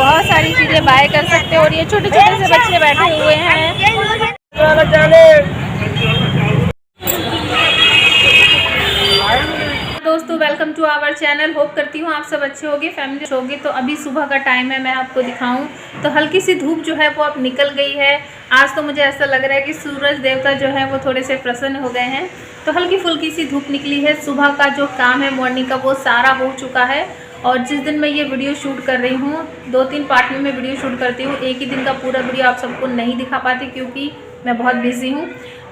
बहुत सारी चीज़ें बाय कर सकते हो। और ये छोटे छोटे से बच्चे बैठे हुए हैं। दोस्तों welcome to our channel. Hope करती हूँ आप सब अच्छे होंगे, फैमिली होगी। तो अभी सुबह का टाइम है, मैं आपको दिखाऊं तो हल्की सी धूप जो है वो अब निकल गई है। आज तो मुझे ऐसा लग रहा है कि सूरज देवता जो है वो थोड़े से प्रसन्न हो गए हैं। तो हल्की फुल्की सी धूप निकली है। सुबह का जो काम है मॉर्निंग का वो सारा हो चुका है। और जिस दिन मैं ये वीडियो शूट कर रही हूँ, 2-3 पार्ट में मैं वीडियो शूट करती हूँ। एक ही दिन का पूरा वीडियो आप सबको नहीं दिखा पाती क्योंकि मैं बहुत बिजी हूँ।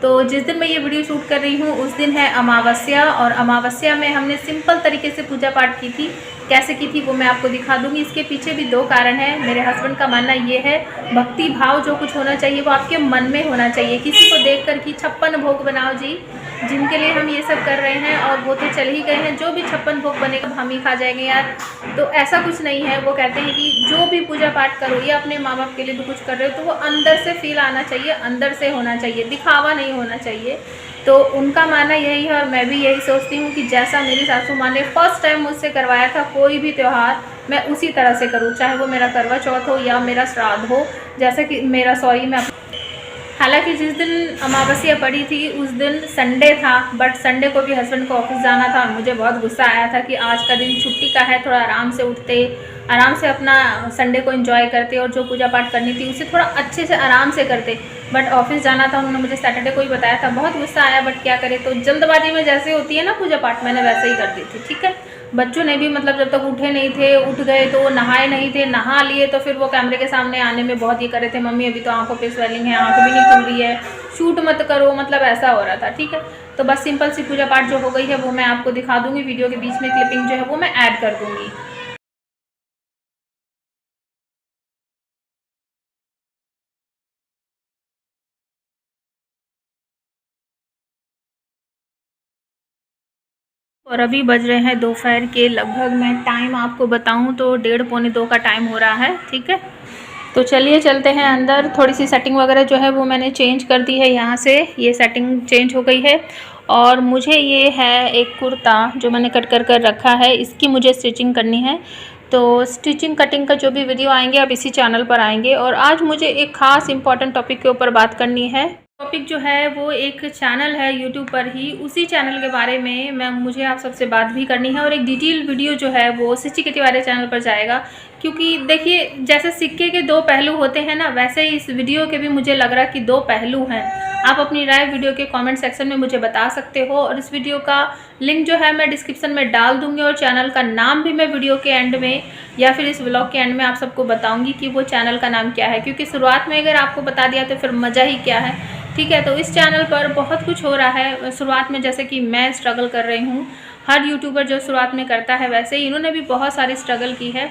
तो जिस दिन मैं ये वीडियो शूट कर रही हूँ उस दिन है अमावस्या। और अमावस्या में हमने सिंपल तरीके से पूजा पाठ की थी। कैसे की थी वो मैं आपको दिखा दूंगी। इसके पीछे भी 2 कारण हैं। मेरे हस्बैंड का मानना ये है, भक्ति भाव जो कुछ होना चाहिए वो आपके मन में होना चाहिए। किसी को देख कर कि 56 भोग बनाओ जी, जिनके लिए हम ये सब कर रहे हैं और वो तो चल ही गए हैं। जो भी 56 भोग बनेगा हम ही खा जाएंगे यार, तो ऐसा कुछ नहीं है। वो कहते हैं कि जो भी पूजा पाठ करो या अपने माँ बाप के लिए भी कुछ कर रहे हो तो वो अंदर से फील आना चाहिए, अंदर से होना चाहिए, दिखावा नहीं होना चाहिए। तो उनका मानना यही है और मैं भी यही सोचती हूँ कि जैसा मेरी सासू माँ ने फर्स्ट टाइम मुझसे करवाया था कोई भी त्यौहार, मैं उसी तरह से करूँ, चाहे वो मेरा करवा चौथ हो या मेरा श्राद्ध हो। जैसे कि मेरा मैं हालांकि जिस दिन अमावस्या पड़ी थी उस दिन संडे था, बट संडे को भी हस्बैंड को ऑफिस जाना था और मुझे बहुत गुस्सा आया था कि आज का दिन छुट्टी का है, थोड़ा आराम से उठते, आराम से अपना संडे को एंजॉय करते और जो पूजा पाठ करनी थी उसे थोड़ा अच्छे से आराम से करते। बट ऑफिस जाना था, उन्होंने मुझे सैटरडे को ही बताया था। बहुत गुस्सा आया, बट क्या करे। तो जल्दबाजी में जैसे होती है ना पूजा पाठ, मैंने वैसे ही कर दी थी। ठीक है, बच्चों ने भी मतलब जब तक उठे नहीं थे, उठ गए तो वो नहाए नहीं थे, नहा लिए तो फिर वो कैमरे के सामने आने में बहुत ये कर रहे थे, मम्मी अभी तो आंखों पे स्वेलिंग है, आंख भी नहीं खुल रही है, शूट मत करो, मतलब ऐसा हो रहा था। ठीक है, तो बस सिंपल सी पूजा पाठ जो हो गई है वो मैं आपको दिखा दूंगी। वीडियो के बीच में क्लिपिंग जो है वो मैं ऐड कर दूंगी। और अभी बज रहे हैं दोपहर के लगभग, मैं टाइम आपको बताऊं तो 1:30-2 का टाइम हो रहा है। ठीक है, तो चलिए चलते हैं अंदर। थोड़ी सी सेटिंग वगैरह जो है वो मैंने चेंज कर दी है, यहाँ से ये सेटिंग चेंज हो गई है। और मुझे ये है एक कुर्ता जो मैंने कट कर कर रखा है, इसकी मुझे स्टिचिंग करनी है। तो स्टिचिंग कटिंग का जो भी वीडियो आएंगे आप इसी चैनल पर आएंगे। और आज मुझे एक ख़ास इंपॉर्टेंट टॉपिक के ऊपर बात करनी है। टॉपिक जो है वो एक चैनल है यूट्यूब पर ही, उसी चैनल के बारे में मुझे आप सबसे बात भी करनी है। और एक डिटेल वीडियो जो है वो सिची वाले चैनल पर जाएगा। क्योंकि देखिए, जैसे सिक्के के 2 पहलू होते हैं ना, वैसे ही इस वीडियो के भी मुझे लग रहा है कि 2 पहलू हैं। आप अपनी राय वीडियो के कमेंट सेक्शन में मुझे बता सकते हो। और इस वीडियो का लिंक जो है मैं डिस्क्रिप्शन में डाल दूंगी। और चैनल का नाम भी मैं वीडियो के एंड में या फिर इस व्लॉग के एंड में आप सबको बताऊंगी कि वो चैनल का नाम क्या है। क्योंकि शुरुआत में अगर आपको बता दिया तो फिर मज़ा ही क्या है। ठीक है, तो इस चैनल पर बहुत कुछ हो रहा है। शुरुआत में जैसे कि मैं स्ट्रगल कर रही हूँ, हर यूट्यूबर जो शुरुआत में करता है वैसे ही इन्होंने भी बहुत सारी स्ट्रगल की है।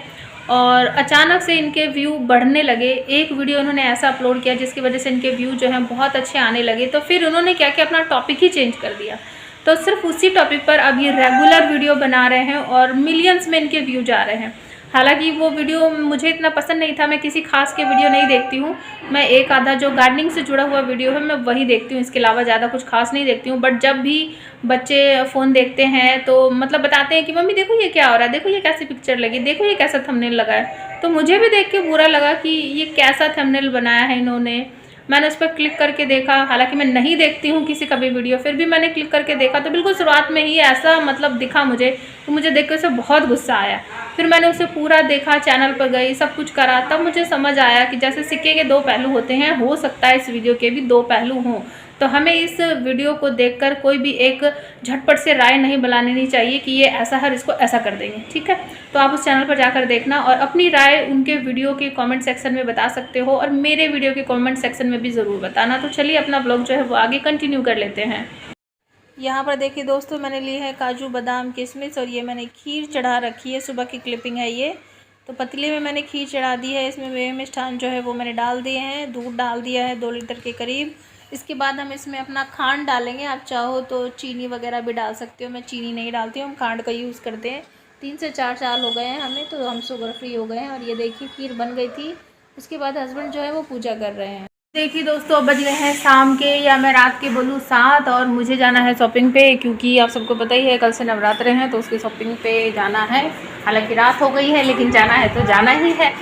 और अचानक से इनके व्यू बढ़ने लगे। एक वीडियो इन्होंने ऐसा अपलोड किया जिसकी वजह से इनके व्यू जो हैं बहुत अच्छे आने लगे। तो फिर उन्होंने क्या किया, अपना टॉपिक ही चेंज कर दिया। तो सिर्फ उसी टॉपिक पर अब ये रेगुलर वीडियो बना रहे हैं और मिलियंस में इनके व्यू जा रहे हैं। हालांकि वो वीडियो मुझे इतना पसंद नहीं था, मैं किसी खास के वीडियो नहीं देखती हूँ। मैं एक आधा जो गार्डनिंग से जुड़ा हुआ वीडियो है मैं वही देखती हूँ, इसके अलावा ज़्यादा कुछ खास नहीं देखती हूँ। बट जब भी बच्चे फ़ोन देखते हैं तो मतलब बताते हैं कि मम्मी देखो ये क्या हो रहा है, देखो ये कैसी पिक्चर लगी, देखो ये कैसा थंबनेल लगा है। तो मुझे भी देख के बुरा लगा कि ये कैसा थंबनेल बनाया है इन्होंने। मैंने उस पर क्लिक करके देखा, हालांकि मैं नहीं देखती हूँ किसी का भी वीडियो, फिर भी मैंने क्लिक करके देखा तो बिल्कुल शुरुआत में ही ऐसा मतलब दिखा मुझे, तो मुझे देख कर उसे बहुत गुस्सा आया। फिर मैंने उसे पूरा देखा, चैनल पर गई, सब कुछ करा, तब मुझे समझ आया कि जैसे सिक्के के 2 पहलू होते हैं, हो सकता है इस वीडियो के भी 2 पहलू हों। तो हमें इस वीडियो को देखकर कोई भी एक झटपट से राय नहीं बनानी चाहिए कि ये ऐसा है, इसको ऐसा कर देंगे। ठीक है, तो आप उस चैनल पर जाकर देखना और अपनी राय उनके वीडियो के कमेंट सेक्शन में बता सकते हो और मेरे वीडियो के कमेंट सेक्शन में भी ज़रूर बताना। तो चलिए अपना ब्लॉग जो है वो आगे कंटिन्यू कर लेते हैं। यहाँ पर देखिए दोस्तों, मैंने ली है काजू बादाम किशमिश और ये मैंने खीर चढ़ा रखी है। सुबह की क्लिपिंग है ये। तो पतीले में मैंने खीर चढ़ा दी है, इसमें वे मिष्ठान जो है वो मैंने डाल दिए हैं, दूध डाल दिया है 2 लीटर के करीब। इसके बाद हम इसमें अपना खांड डालेंगे। आप चाहो तो चीनी वगैरह भी डाल सकते हो, मैं चीनी नहीं डालती हूँ, हम खांड का यूज़ करते हैं। 3 से 4 साल हो गए हैं हमें, तो हम शुगर फ्री हो गए हैं। और ये देखिए खीर बन गई थी। उसके बाद हस्बैंड जो है वो पूजा कर रहे हैं। देखिए दोस्तों, अब बज रहे हैं शाम के, या मैं रात के बोलूँ 7, और मुझे जाना है शॉपिंग पे। क्योंकि आप सबको पता ही है कल से नवरात्रे हैं तो उसकी शॉपिंग पे जाना है। हालांकि रात हो गई है लेकिन जाना है तो जाना ही है।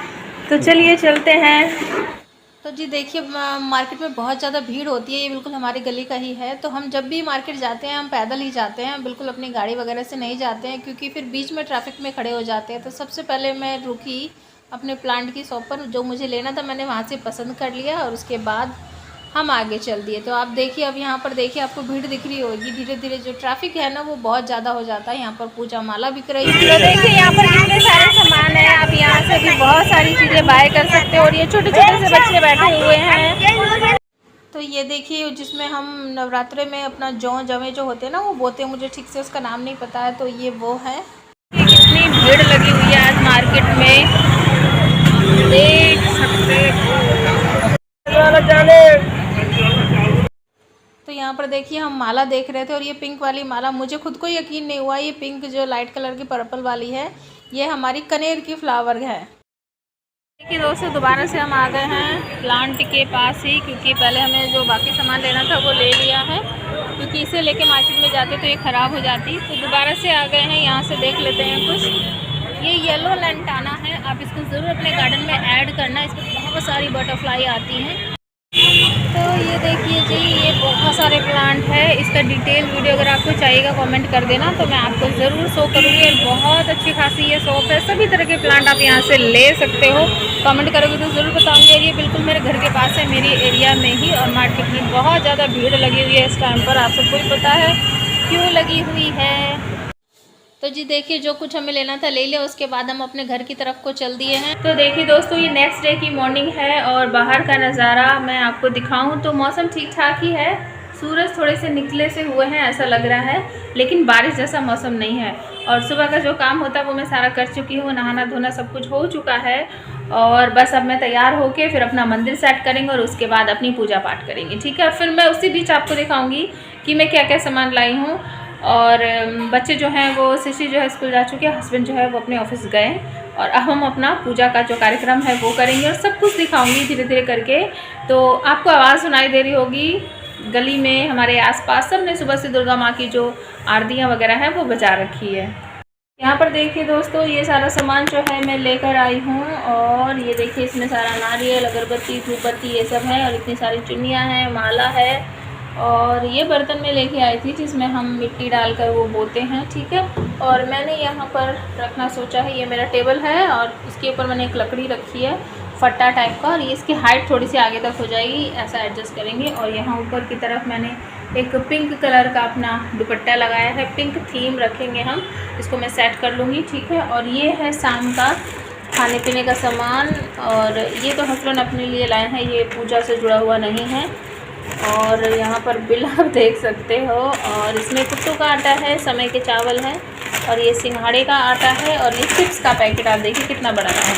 तो चलिए चलते हैं। तो जी देखिए, मार्केट में बहुत ज़्यादा भीड़ होती है, ये बिल्कुल हमारी गली का ही है। तो हम जब भी मार्केट जाते हैं हम पैदल ही जाते हैं, बिल्कुल अपनी गाड़ी वगैरह से नहीं जाते हैं, क्योंकि फिर बीच में ट्रैफिक में खड़े हो जाते हैं। तो सबसे पहले मैं रुकी अपने प्लांट की शॉप पर, जो मुझे लेना था मैंने वहाँ से पसंद कर लिया और उसके बाद हम आगे चल दिए। तो आप देखिए, अब यहाँ पर देखिए आपको भीड़ दिख रही होगी, धीरे धीरे जो ट्रैफिक है ना वो बहुत ज़्यादा हो जाता है। यहाँ पर पूजा माला बिक रही है। तो देखिए यहाँ पर कितने सारे सामान है, आप यहाँ से भी बहुत सारी चीज़ें बाय कर सकते हो। और ये छोटे छोटे से बच्चे बैठे हुए हैं। तो ये देखिए जिसमें हम नवरात्रे में अपना जवे जो होते हैं ना वो बोते हैं, मुझे ठीक से उसका नाम नहीं पता है। तो ये वो है। कितनी भीड़ लगी हुई है आज मार्केट में, देख सकते हो। तो यहाँ पर देखिए हम माला देख रहे थे, और ये पिंक वाली माला मुझे खुद को यकीन नहीं हुआ, ये पिंक जो लाइट कलर की पर्पल वाली है ये हमारी कनेर की फ्लावर है। देखिए दोस्तों, दोबारा से हम आ गए हैं प्लांट के पास ही, क्योंकि पहले हमें जो बाकी सामान लेना था वो ले लिया है, क्योंकि इसे लेके मार्केट में जाते तो ये ख़राब हो जाती। तो दोबारा से आ गए हैं, यहाँ से देख लेते हैं कुछ। ये येलो लैंटाना है, आप इसको ज़रूर अपने गार्डन में ऐड करना, इसमें बहुत सारी बटरफ्लाई आती हैं। तो ये देखिए जी, ये बहुत सारे प्लांट है। इसका डिटेल वीडियो अगर आपको चाहिएगा कमेंट कर देना, तो मैं आपको ज़रूर शो करूँगी। और बहुत अच्छी खासी ये शॉप है, सभी तरह के प्लांट आप यहाँ से ले सकते हो। कमेंट करोगे तो ज़रूर बताऊँगी। और ये बिल्कुल मेरे घर के पास है, मेरी एरिया में ही। और मार्केट में बहुत ज़्यादा भीड़ लगी हुई है इस टाइम पर, आप सबको ही पता है क्यों लगी हुई है। तो जी देखिए, जो कुछ हमें लेना था ले लिया, उसके बाद हम अपने घर की तरफ को चल दिए हैं। तो देखिए दोस्तों, ये नेक्स्ट डे की मॉर्निंग है और बाहर का नज़ारा मैं आपको दिखाऊं तो मौसम ठीक ठाक ही है। सूरज थोड़े से निकले से हुए हैं ऐसा लग रहा है, लेकिन बारिश जैसा मौसम नहीं है। और सुबह का जो काम होता है वो मैं सारा कर चुकी हूँ, नहाना धोना सब कुछ हो चुका है। और बस अब मैं तैयार होके फिर अपना मंदिर सेट करेंगे और उसके बाद अपनी पूजा पाठ करेंगे, ठीक है। और फिर मैं उसी बीच आपको दिखाऊँगी कि मैं क्या क्या सामान लाई हूँ। और बच्चे जो हैं वो शिशि जो है स्कूल जा चुके हैं, हस्बैंड जो है वो अपने ऑफिस गए। और अब हम अपना पूजा का जो कार्यक्रम है वो करेंगे और सब कुछ दिखाऊंगी धीरे धीरे करके। तो आपको आवाज़ सुनाई दे रही होगी, गली में हमारे आसपास सब ने सुबह से दुर्गा माँ की जो आरतियाँ वगैरह हैं वो बजा रखी है। यहाँ पर देखिए दोस्तों, ये सारा सामान जो है मैं लेकर आई हूँ। और ये देखिए इसमें सारा नारियल, अगरबत्ती, धूपबत्ती ये सब है। और इतनी सारी चुन्नियाँ हैं, माला है। और ये बर्तन में लेके आई थी जिसमें हम मिट्टी डालकर वो बोते हैं, ठीक है। और मैंने यहाँ पर रखना सोचा है, ये मेरा टेबल है और इसके ऊपर मैंने एक लकड़ी रखी है फट्टा टाइप का, और ये इसकी हाइट थोड़ी सी आगे तक हो जाएगी, ऐसा एडजस्ट करेंगे। और यहाँ ऊपर की तरफ मैंने एक पिंक कलर का अपना दुपट्टा लगाया है, पिंक थीम रखेंगे हम, इसको मैं सेट कर लूँगी, ठीक है। और ये है शाम का खाने पीने का सामान। और ये तो हस्बैंड अपने लिए लाए हैं, ये पूजा से जुड़ा हुआ नहीं है। और यहाँ पर बिल आप देख सकते हो। और इसमें कुट्टू का आटा है, समय के चावल है, और ये सिंघाड़े का आटा है। और ये चिप्स का पैकेट आप देखिए कितना बड़ा है,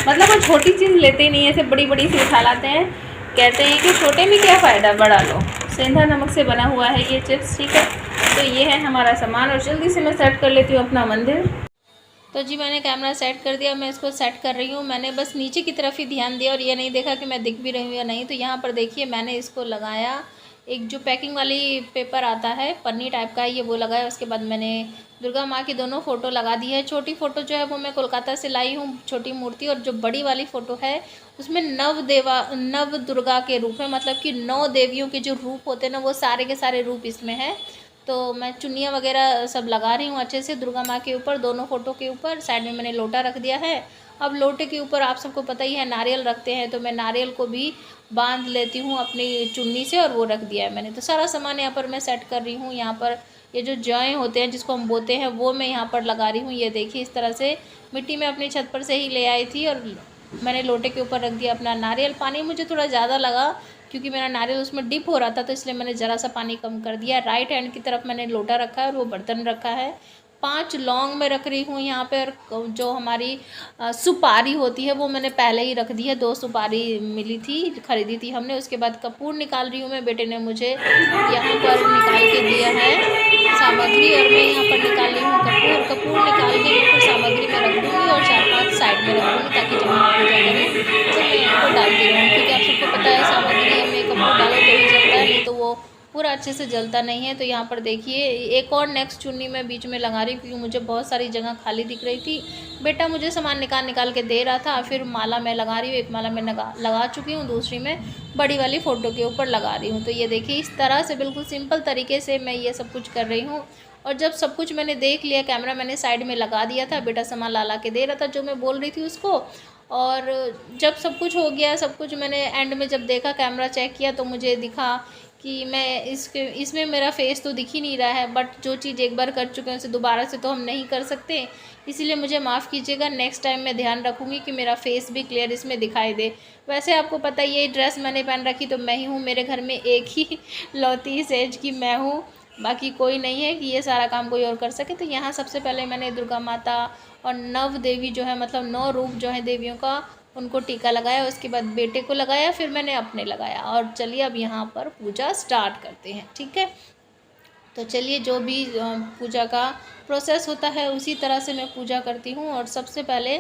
मतलब वो छोटी चीज़ लेते ही नहीं है, ऐसे बड़ी बड़ी सी उठा लाते हैं, कहते हैं कि छोटे में क्या फ़ायदा, बड़ा लो। सेंधा नमक से बना हुआ है ये चिप्स, ठीक है। तो ये है हमारा सामान। और जल्दी से मैं सेट कर लेती हूँ अपना मंदिर। तो जी मैंने कैमरा सेट कर दिया, मैं इसको सेट कर रही हूँ। मैंने बस नीचे की तरफ ही ध्यान दिया और ये नहीं देखा कि मैं दिख भी रही हूँ या नहीं। तो यहाँ पर देखिए मैंने इसको लगाया, एक जो पैकिंग वाली पेपर आता है पन्नी टाइप का, ये वो लगाया। उसके बाद मैंने दुर्गा माँ की दोनों फ़ोटो लगा दी है। छोटी फ़ोटो जो है वो मैं कोलकाता से लाई हूँ, छोटी मूर्ति। और जो बड़ी वाली फ़ोटो है उसमें नव दुर्गा के रूप है, मतलब कि 9 देवियों के जो रूप होते हैं ना वो सारे के सारे रूप इसमें है। तो मैं चुन्नियाँ वगैरह सब लगा रही हूँ अच्छे से दुर्गा माँ के ऊपर, दोनों फ़ोटो के ऊपर। साइड में मैंने लोटा रख दिया है। अब लोटे के ऊपर आप सबको पता ही है नारियल रखते हैं, तो मैं नारियल को भी बांध लेती हूँ अपनी चुन्नी से और वो रख दिया है मैंने। तो सारा सामान यहाँ पर मैं सेट कर रही हूँ। यहाँ पर ये जो जॉय होते हैं जिसको हम बोते हैं वो मैं यहाँ पर लगा रही हूँ। ये देखिए इस तरह से मिट्टी में अपनी छत पर से ही ले आई थी और मैंने लोटे के ऊपर रख दिया अपना नारियल। पानी मुझे थोड़ा ज़्यादा लगा क्योंकि मेरा नारियल उसमें डिप हो रहा था, तो इसलिए मैंने ज़रा सा पानी कम कर दिया। राइट हैंड की तरफ मैंने लोटा रखा है और वो बर्तन रखा है। 5 लौंग में रख रही हूँ यहाँ पे। और जो हमारी सुपारी होती है वो मैंने पहले ही रख दी है, 2 सुपारी मिली थी, खरीदी थी हमने। उसके बाद कपूर निकाल रही हूँ मैं, बेटे ने मुझे यहाँ पर निकाल के दिया है सामग्री, और मैं यहाँ पर निकाल रही हूँ कपूर निकाल के बिल्कुल सामग्री में रख दूँगी और 4-5 साइड में रख दूँगी, ताकि जब हम पूजा करें तो मैं इनको डालती रहूँ। क्योंकि आप सबको पता है सामग्री में कपूर डालो तो ही जलता है, नहीं तो वो पूरा अच्छे से जलता नहीं है। तो यहाँ पर देखिए एक और नेक्स्ट चुन्नी मैं बीच में लगा रही हूँ, क्योंकि मुझे बहुत सारी जगह खाली दिख रही थी। बेटा मुझे सामान निकाल निकाल के दे रहा था। फिर माला मैं लगा रही हूँ, एक माला मैं लगा चुकी हूँ, दूसरी मैं बड़ी वाली फ़ोटो के ऊपर लगा रही हूँ। तो ये देखिए इस तरह से बिल्कुल सिंपल तरीके से मैं ये सब कुछ कर रही हूँ। और जब सब कुछ मैंने देख लिया, कैमरा मैंने साइड में लगा दिया था, बेटा सामान ला के दे रहा था जो मैं बोल रही थी उसको। और जब सब कुछ हो गया, सब कुछ मैंने एंड में जब देखा, कैमरा चेक किया, तो मुझे दिखा कि मैं इसमें मेरा फेस तो दिख ही नहीं रहा है। बट जो चीज़ एक बार कर चुके हैं उसे दोबारा से तो हम नहीं कर सकते, इसीलिए मुझे माफ़ कीजिएगा। नेक्स्ट टाइम मैं ध्यान रखूँगी कि मेरा फेस भी क्लियर इसमें दिखाई दे। वैसे आपको पता है ये ड्रेस मैंने पहन रखी तो मैं ही हूँ, मेरे घर में एक ही लौती सेज की मैं हूँ, बाकी कोई नहीं है कि ये सारा काम कोई और कर सके। तो यहाँ सबसे पहले मैंने दुर्गा माता और नव देवी जो है, मतलब 9 रूप जो है देवियों का, उनको टीका लगाया। उसके बाद बेटे को लगाया, फिर मैंने अपने लगाया। और चलिए अब यहाँ पर पूजा स्टार्ट करते हैं, ठीक है। तो चलिए जो भी पूजा का प्रोसेस होता है उसी तरह से मैं पूजा करती हूँ। और सबसे पहले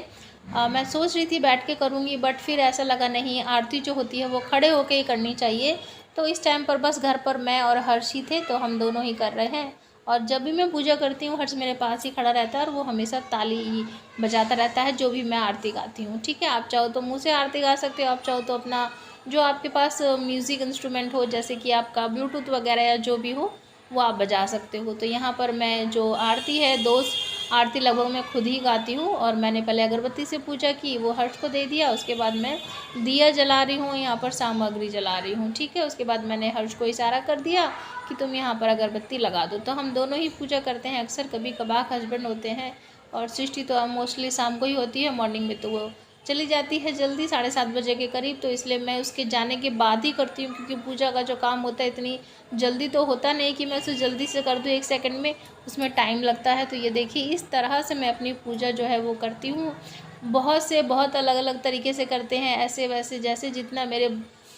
मैं सोच रही थी बैठ के करूँगी, बट फिर ऐसा लगा नहीं, आरती जो होती है वो खड़े होके ही करनी चाहिए। तो इस टाइम पर बस घर पर मैं और हर्षी थे, तो हम दोनों ही कर रहे हैं। और जब भी मैं पूजा करती हूँ हर्ष मेरे पास ही खड़ा रहता है और वो हमेशा ताली बजाता रहता है जो भी मैं आरती गाती हूँ, ठीक है। आप चाहो तो मुँह से आरती गा सकते हो, आप चाहो तो अपना जो आपके पास म्यूज़िक इंस्ट्रूमेंट हो, जैसे कि आपका ब्लूटूथ वगैरह या जो भी हो, वो आप बजा सकते हो। तो यहाँ पर मैं जो आरती है, 2 आरती लगभग मैं खुद ही गाती हूँ। और मैंने पहले अगरबत्ती से पूजा की, वो हर्ष को दे दिया। उसके बाद मैं दिया जला रही हूँ, यहाँ पर सामग्री जला रही हूँ, ठीक है। उसके बाद मैंने हर्ष को इशारा कर दिया कि तुम यहाँ पर अगरबत्ती लगा दो। तो हम दोनों ही पूजा करते हैं अक्सर, कभी कभार हस्बैंड होते हैं। और सृष्टि तो मोस्टली शाम को ही होती है, मॉर्निंग में तो वो चली जाती है जल्दी 7:30 बजे के करीब। तो इसलिए मैं उसके जाने के बाद ही करती हूँ, क्योंकि पूजा का जो काम होता है इतनी जल्दी तो होता नहीं कि मैं उसे जल्दी से कर दूँ 1 सेकंड में, उसमें टाइम लगता है। तो ये देखिए इस तरह से मैं अपनी पूजा जो है वो करती हूँ। बहुत अलग अलग तरीके से करते हैं, ऐसे वैसे, जैसे जितना मेरे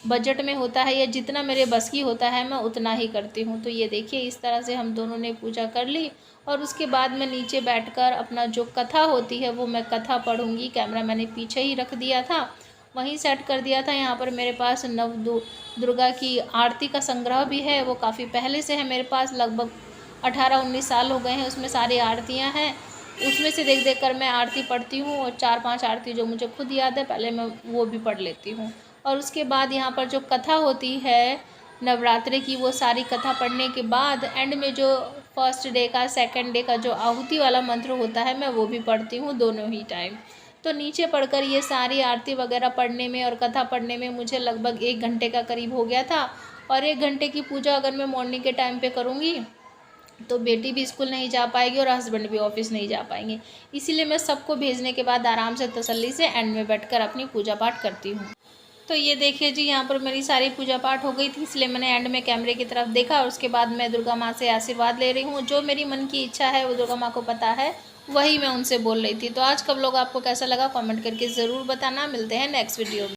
बजट में होता है या जितना मेरे बस की होता है मैं उतना ही करती हूँ। तो ये देखिए इस तरह से हम दोनों ने पूजा कर ली। और उसके बाद मैं नीचे बैठकर अपना जो कथा होती है वो मैं कथा पढ़ूँगी। कैमरा मैंने पीछे ही रख दिया था, वहीं सेट कर दिया था। यहाँ पर मेरे पास दुर्गा की आरती का संग्रह भी है, वो काफ़ी पहले से है मेरे पास, लगभग 18-19 साल हो गए हैं। उसमें सारी आरतियाँ हैं, उसमें से देख देख कर मैं आरती पढ़ती हूँ। और 4-5 आरती जो मुझे खुद याद है पहले मैं वो भी पढ़ लेती हूँ। और उसके बाद यहाँ पर जो कथा होती है नवरात्रि की, वो सारी कथा पढ़ने के बाद एंड में जो फर्स्ट डे का, सेकंड डे का जो आहुति वाला मंत्र होता है, मैं वो भी पढ़ती हूँ दोनों ही टाइम। तो नीचे पढ़कर ये सारी आरती वगैरह पढ़ने में और कथा पढ़ने में मुझे लगभग 1 घंटे का करीब हो गया था। और 1 घंटे की पूजा अगर मैं मॉर्निंग के टाइम पे करूँगी तो बेटी भी स्कूल नहीं जा पाएगी और हस्बैंड भी ऑफिस नहीं जा पाएंगे। इसीलिए मैं सबको भेजने के बाद आराम से तसल्ली से एंड में बैठकर अपनी पूजा पाठ करती हूँ। तो ये देखिए जी, यहाँ पर मेरी सारी पूजा पाठ हो गई थी, इसलिए मैंने एंड में कैमरे की तरफ देखा। और उसके बाद मैं दुर्गा माँ से आशीर्वाद ले रही हूँ। जो मेरी मन की इच्छा है वो दुर्गा माँ को पता है, वही मैं उनसे बोल रही थी। तो आज का व्लॉग आपको कैसा लगा कमेंट करके ज़रूर बताना। मिलते हैं नेक्स्ट वीडियो में।